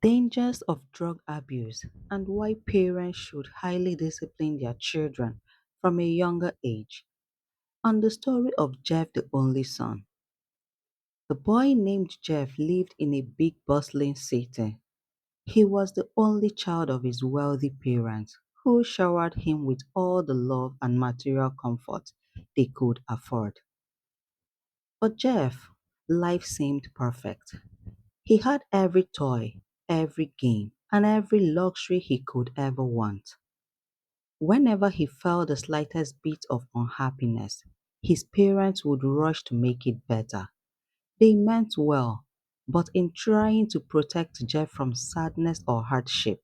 Dangers of drug abuse and why parents should highly discipline their children from a younger age. On the story of Jeff, the only son. The boy named Jeff lived in a big bustling city. He was the only child of his wealthy parents who showered him with all the love and material comfort they could afford. For Jeff, life seemed perfect. He had every toy, every game, and every luxury he could ever want. Whenever he felt the slightest bit of unhappiness, his parents would rush to make it better. They meant well, but in trying to protect Jeff from sadness or hardship,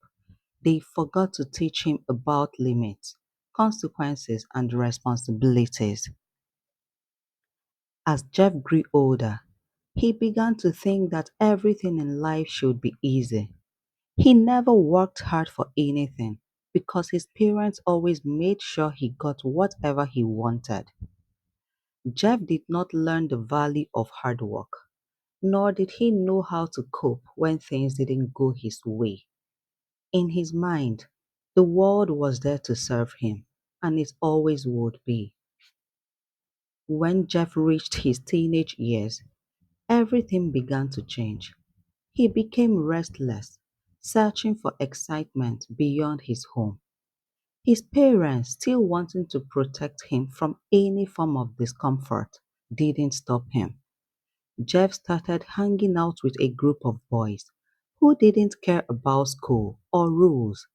they forgot to teach him about limits, consequences, and responsibilities. As Jeff grew older, he began to think that everything in life should be easy. He never worked hard for anything because his parents always made sure he got whatever he wanted. Jeff did not learn the value of hard work, nor did he know how to cope when things didn't go his way. In his mind, the world was there to serve him, and it always would be. When Jeff reached his teenage years, everything began to change. He became restless, searching for excitement beyond his home. His parents, still wanting to protect him from any form of discomfort, didn't stop him. Jeff started hanging out with a group of boys who didn't care about school or rules.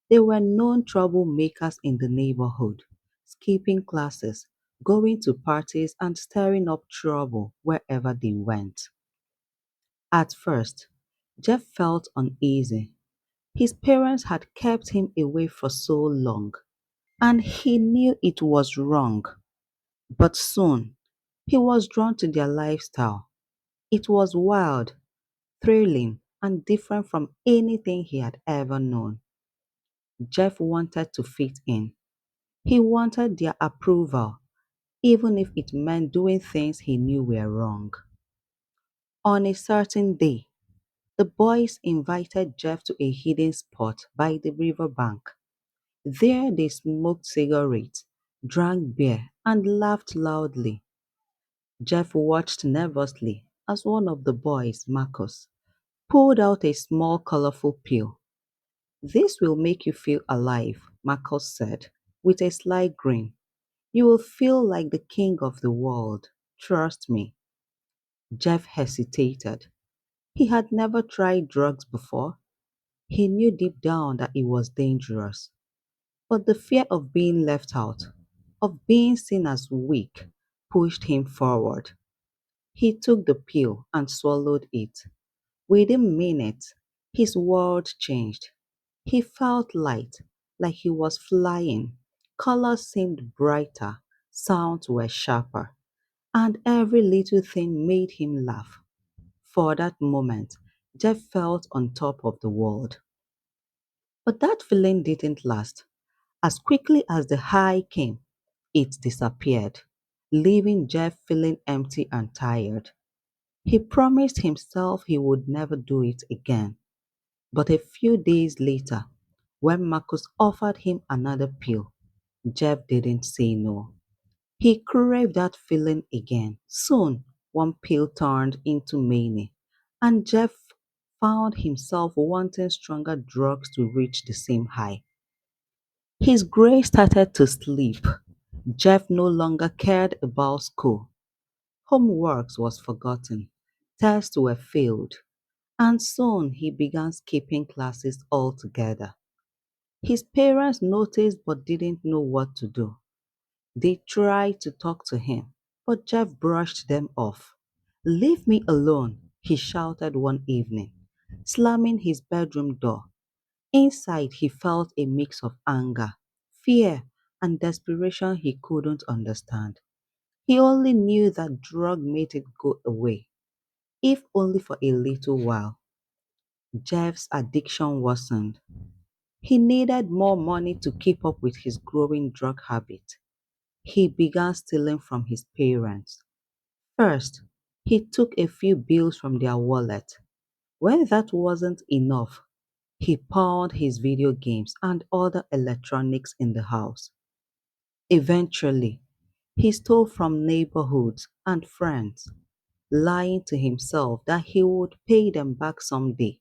They were known troublemakers in the neighborhood, skipping classes, going to parties, and stirring up trouble wherever they went. At first, Jeff felt uneasy. His parents had kept him away for so long, and he knew it was wrong. But soon, he was drawn to their lifestyle. It was wild, thrilling, and different from anything he had ever known. Jeff wanted to fit in. He wanted their approval, even if it meant doing things he knew were wrong. On a certain day, the boys invited Jeff to a hidden spot by the riverbank. There they smoked cigarettes, drank beer, and laughed loudly. Jeff watched nervously as one of the boys, Marcus, pulled out a small colorful pill. "This will make you feel alive," Marcus said, with a sly grin. "You will feel like the king of the world. Trust me." Jeff hesitated. He had never tried drugs before. He knew deep down that it was dangerous. But the fear of being left out, of being seen as weak, pushed him forward. He took the pill and swallowed it. Within minutes, his world changed. He felt light, like he was flying. Colors seemed brighter, sounds were sharper, and every little thing made him laugh. For that moment, Jeff felt on top of the world. But that feeling didn't last. As quickly as the high came, it disappeared, leaving Jeff feeling empty and tired. He promised himself he would never do it again. But a few days later, when Marcus offered him another pill, Jeff didn't say no. He craved that feeling again. Soon, one pill turned into many, and Jeff found himself wanting stronger drugs to reach the same high. His gray started to sleep. Jeff no longer cared about school. Homework was forgotten. Tests were failed. And soon he began skipping classes altogether. His parents noticed but didn't know what to do. They tried to talk to him, but Jeff brushed them off. "Leave me alone," he shouted one evening, slamming his bedroom door. Inside, he felt a mix of anger, fear, and desperation he couldn't understand. He only knew that drug made it go away, if only for a little while. Jeff's addiction worsened. He needed more money to keep up with his growing drug habit. He began stealing from his parents. First, he took a few bills from their wallet. When that wasn't enough, he pawned his video games and other electronics in the house. Eventually, he stole from neighborhoods and friends, lying to himself that he would pay them back someday.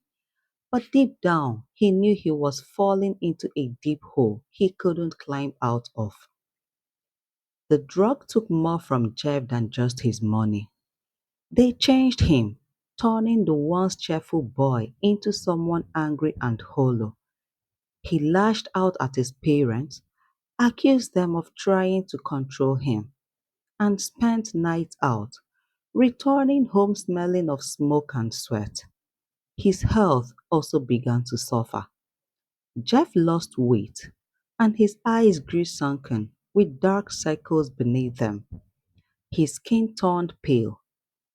But deep down, he knew he was falling into a deep hole he couldn't climb out of. The drug took more from Jeff than just his money. They changed him, turning the once cheerful boy into someone angry and hollow. He lashed out at his parents, accused them of trying to control him, and spent nights out, returning home smelling of smoke and sweat. His health also began to suffer. Jeff lost weight, and his eyes grew sunken with dark circles beneath them. His skin turned pale,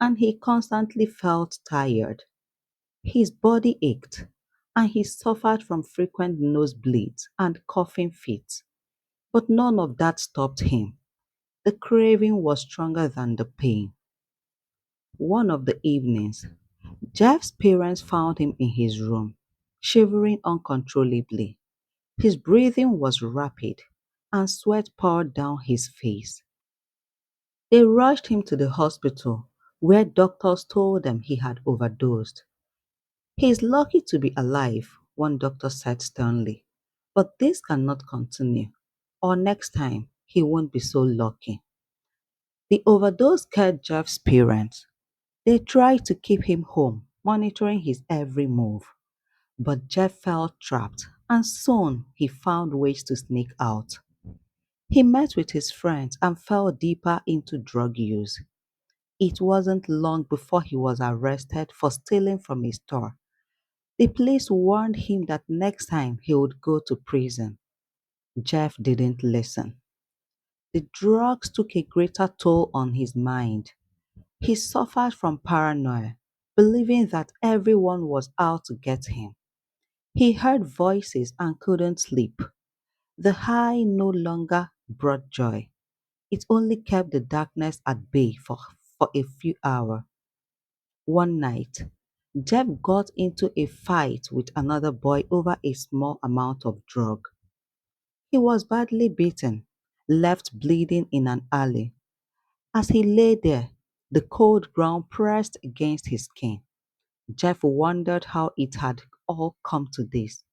and he constantly felt tired. His body ached, and he suffered from frequent nosebleeds and coughing fits. But none of that stopped him. The craving was stronger than the pain. One of the evenings, Jeff's parents found him in his room, shivering uncontrollably. His breathing was rapid, and sweat poured down his face. They rushed him to the hospital, where doctors told them he had overdosed. He is lucky to be alive, one doctor said sternly. But this cannot continue, or next time he won't be so lucky. The overdose scared Jeff's parents. They tried to keep him home, monitoring his every move. But Jeff felt trapped, and soon he found ways to sneak out. He met with his friends and fell deeper into drug use. It wasn't long before he was arrested for stealing from a store. The police warned him that next time he would go to prison. Jeff didn't listen. The drugs took a greater toll on his mind. He suffered from paranoia, believing that everyone was out to get him. He heard voices and couldn't sleep. The high no longer brought joy. It only kept the darkness at bay for a few hours. One night, Jeff got into a fight with another boy over a small amount of drug. He was badly beaten, left bleeding in an alley. As he lay there, the cold ground pressed against his skin. Jeff wondered how it had all come to this,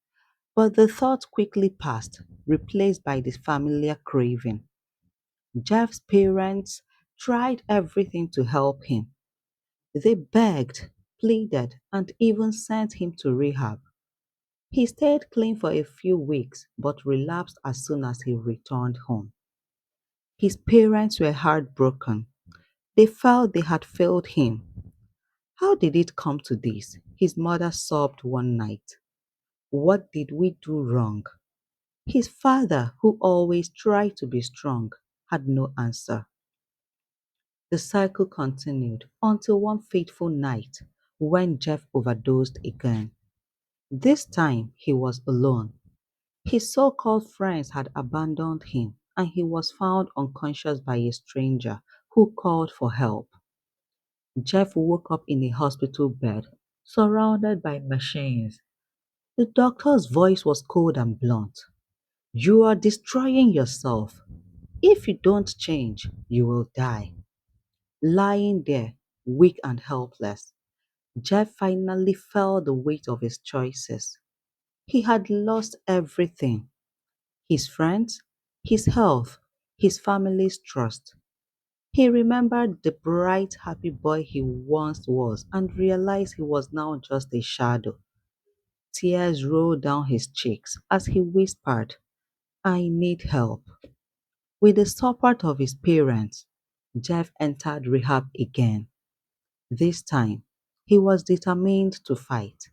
but the thought quickly passed, replaced by the familiar craving. Jeff's parents tried everything to help him. They begged, pleaded, and even sent him to rehab. He stayed clean for a few weeks but relapsed as soon as he returned home. His parents were heartbroken. They felt they had failed him. How did it come to this? His mother sobbed one night. What did we do wrong? His father, who always tried to be strong, had no answer. The cycle continued until one fateful night when Jeff overdosed again. This time he was alone. His so called friends had abandoned him, and he was found unconscious by a stranger who called for help. Jeff woke up in a hospital bed, surrounded by machines. The doctor's voice was cold and blunt. You are destroying yourself. If you don't change, you will die. Lying there, weak and helpless, Jeff finally felt the weight of his choices. He had lost everything: his friends, his health, his family's trust. He remembered the bright, happy boy he once was and realized he was now just a shadow. Tears rolled down his cheeks as he whispered, I need help. With the support of his parents, Jeff entered rehab again. This time, he was determined to fight.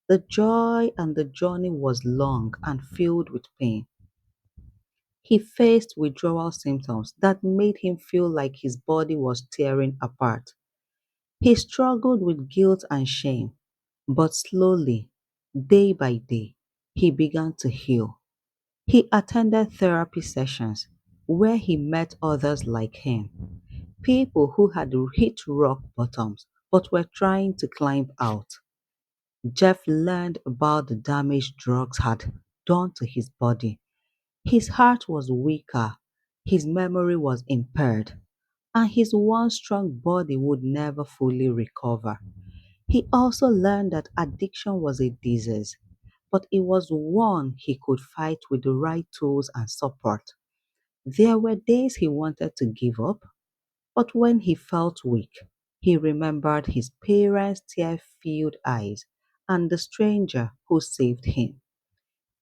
The joy and the journey was long and filled with pain. He faced withdrawal symptoms that made him feel like his body was tearing apart. He struggled with guilt and shame, but slowly, day by day, he began to heal. He attended therapy sessions where he met others like him, people who had hit rock bottoms but were trying to climb out. Jeff learned about the damage drugs had done to his body. His heart was weaker, his memory was impaired, and his once strong body would never fully recover. He also learned that addiction was a disease, but it was one he could fight with the right tools and support. There were days he wanted to give up, but when he felt weak, he remembered his parents' tear filled eyes and the stranger who saved him.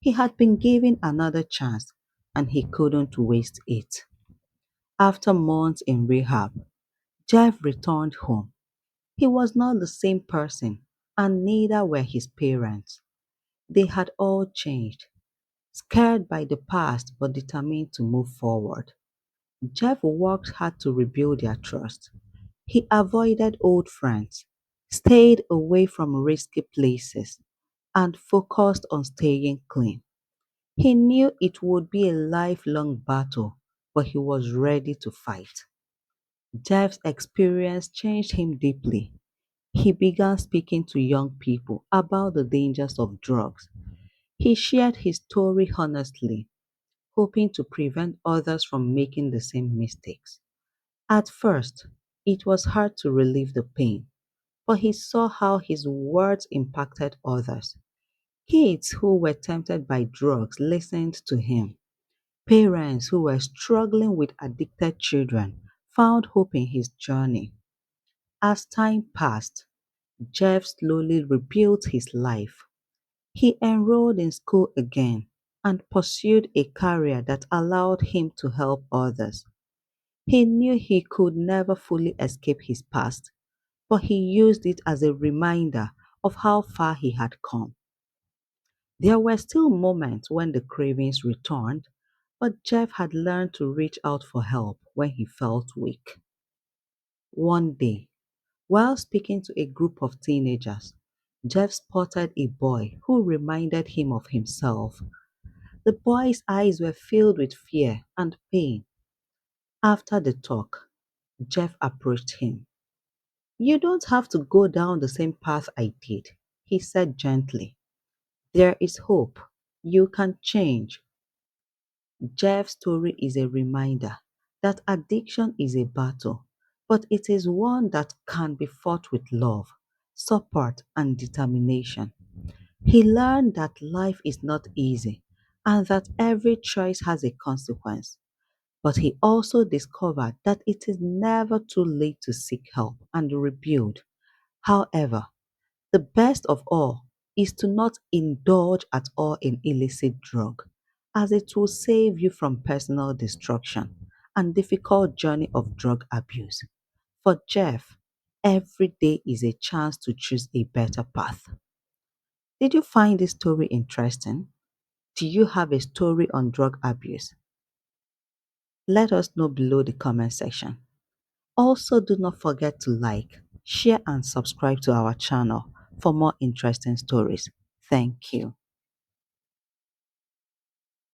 He had been given another chance and he couldn't waste it. After months in rehab, Jeff returned home. He was not the same person, and neither were his parents. They had all changed, scared by the past but determined to move forward. Jeff worked hard to rebuild their trust. He avoided old friends, stayed away from risky places, and focused on staying clean. He knew it would be a lifelong battle, but he was ready to fight. Jeff's experience changed him deeply. He began speaking to young people about the dangers of drugs. He shared his story honestly, hoping to prevent others from making the same mistakes. At first, it was hard to relieve the pain, but he saw how his words impacted others. Kids who were tempted by drugs listened to him. Parents who were struggling with addicted children found hope in his journey. As time passed, Jeff slowly rebuilt his life. He enrolled in school again and pursued a career that allowed him to help others. He knew he could never fully escape his past, but he used it as a reminder of how far he had come. There were still moments when the cravings returned, but Jeff had learned to reach out for help when he felt weak. One day, while speaking to a group of teenagers, Jeff spotted a boy who reminded him of himself. The boy's eyes were filled with fear and pain. After the talk, Jeff approached him. "You don't have to go down the same path I did," he said gently. "There is hope. You can change." Jeff's story is a reminder that addiction is a battle, but it is one that can be fought with love, support, and determination. He learned that life is not easy and that every choice has a consequence. But he also discovered that it is never too late to seek help and rebuild. However, the best of all is to not indulge at all in illicit drug, as it will save you from personal destruction and difficult journey of drug abuse. For Jeff, every day is a chance to choose a better path. Did you find this story interesting? Do you have a story on drug abuse? Let us know below the comment section. Also, do not forget to like, share, and subscribe to our channel for more interesting stories. Thank you.